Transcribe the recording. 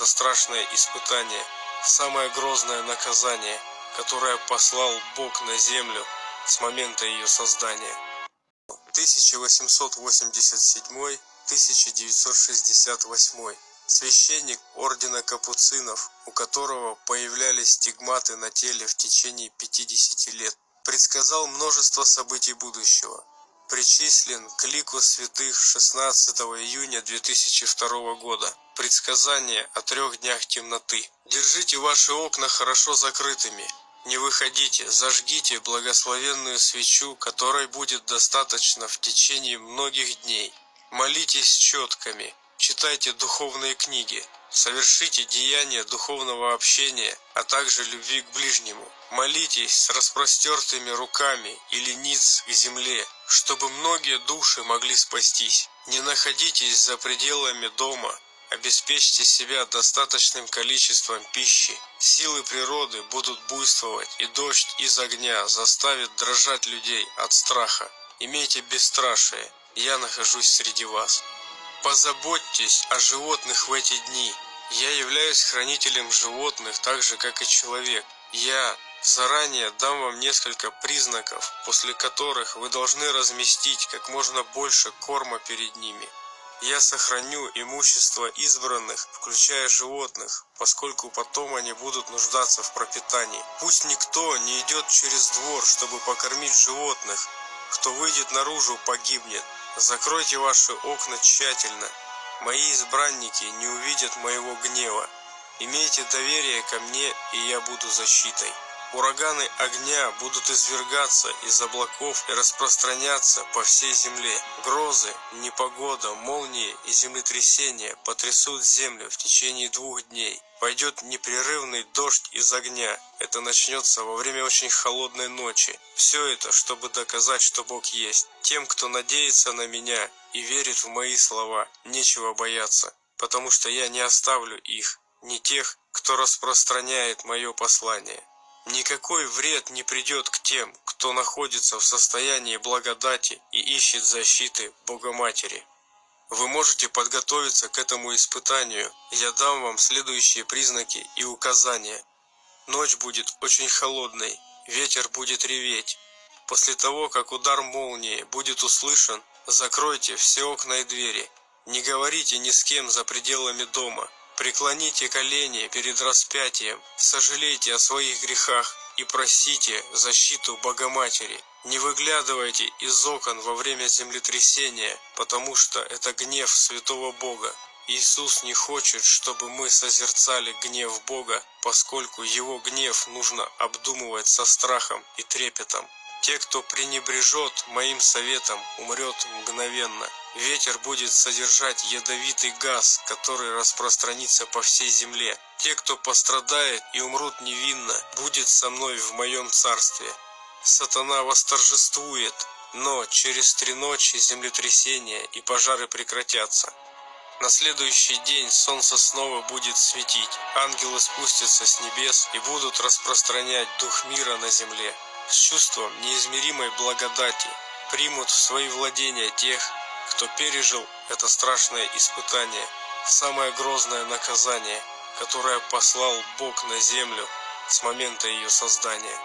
страшное испытание, самое грозное наказание, которое послал Бог на землю с момента ее создания. 1887-1968. Священник ордена капуцинов, у которого появлялись стигматы на теле в течение 50 лет, предсказал множество событий будущего. Причислен к лику святых 16 июня 2002 года. Предсказание о 3 днях темноты. Держите ваши окна хорошо закрытыми. Не выходите, зажгите благословенную свечу, которой будет достаточно в течение многих дней. Молитесь четками, читайте духовные книги, совершите деяния духовного общения, а также любви к ближнему. Молитесь с распростертыми руками или ниц к земле, чтобы многие души могли спастись. Не находитесь за пределами дома. Обеспечьте себя достаточным количеством пищи. Силы природы будут буйствовать, и дождь из огня заставит дрожать людей от страха. Имейте бесстрашие, я нахожусь среди вас. Позаботьтесь о животных в эти дни. Я являюсь хранителем животных, так же, как и человек. Я заранее дам вам несколько признаков, после которых вы должны разместить как можно больше корма перед ними. Я сохраню имущество избранных, включая животных, поскольку потом они будут нуждаться в пропитании. Пусть никто не идет через двор, чтобы покормить животных. Кто выйдет наружу, погибнет. Закройте ваши окна тщательно. Мои избранники не увидят моего гнева. Имейте доверие ко мне, и я буду защитой. Ураганы огня будут извергаться из облаков и распространяться по всей земле. Грозы, непогода, молнии и землетрясения потрясут землю в течение 2 дней. Пойдет непрерывный дождь из огня. Это начнется во время очень холодной ночи. Все это, чтобы доказать, что Бог есть. Тем, кто надеется на меня и верит в мои слова, нечего бояться, потому что я не оставлю их, не тех, кто распространяет мое послание. Никакой вред не придет к тем, кто находится в состоянии благодати и ищет защиты Богоматери. Вы можете подготовиться к этому испытанию. Я дам вам следующие признаки и указания. Ночь будет очень холодной, ветер будет реветь. После того, как удар молнии будет услышан, закройте все окна и двери. Не говорите ни с кем за пределами дома. Преклоните колени перед распятием, сожалейте о своих грехах и просите защиту Богоматери. Не выглядывайте из окон во время землетрясения, потому что это гнев святого Бога. Иисус не хочет, чтобы мы созерцали гнев Бога, поскольку Его гнев нужно обдумывать со страхом и трепетом. Те, кто пренебрежет моим советом, умрет мгновенно. Ветер будет содержать ядовитый газ, который распространится по всей земле. Те, кто пострадает и умрут невинно, будет со мной в моем царстве. Сатана восторжествует, но через 3 ночи землетрясения и пожары прекратятся. На следующий день солнце снова будет светить, ангелы спустятся с небес и будут распространять дух мира на земле. С чувством неизмеримой благодати примут в свои владения тех, кто пережил это страшное испытание, самое грозное наказание, которое послал Бог на землю с момента ее создания.